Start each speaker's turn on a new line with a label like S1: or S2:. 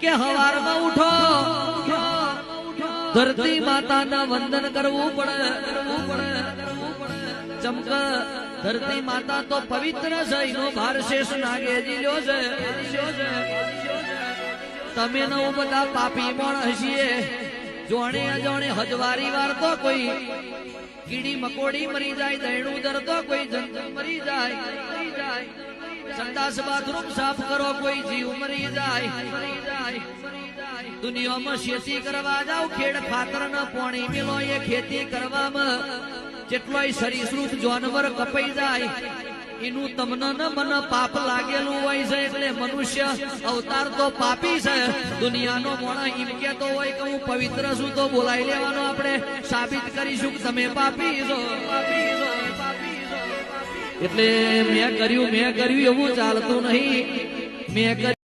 S1: કે હવારમાં ઉઠો ધરતી માતાના વંદન કરવું પડે ચમક ધરતી માતા તો પવિત્ર છે એનો ભાર શેષ નાગેજી લ્યો છે તમે નવ બધા પાપી માણસ છીએ જોણે અજોણે હજવારી વાર તો કોઈ કીડી મકોડી મરી જાય દૈણું દર તો કોઈ જંતુ મરી જાય સંડાસ બાથરૂમ સાફ કરો કોઈ જીવ મરી જાય દુનિયામાં ખેતી કરવા જાવ ખેડ ખાતર ન પાણી મેલો એ ખેતી કરવામાં જેટલોય સરીસૃપ જાનવર કપાઈ જાય એનું તમને ન મને પાપ લાગેલું હોય છે એટલે મનુષ્ય અવતાર તો પાપી છે દુનિયાનો મોણા એમ કેતો હોય કે હું પવિત્ર છું તો બોલાઈ લેવાનો આપણે સાબિત કરીશું કે તમે પાપી છો એટલે મેં કર્યું એવું ચાલતું નહીં મેં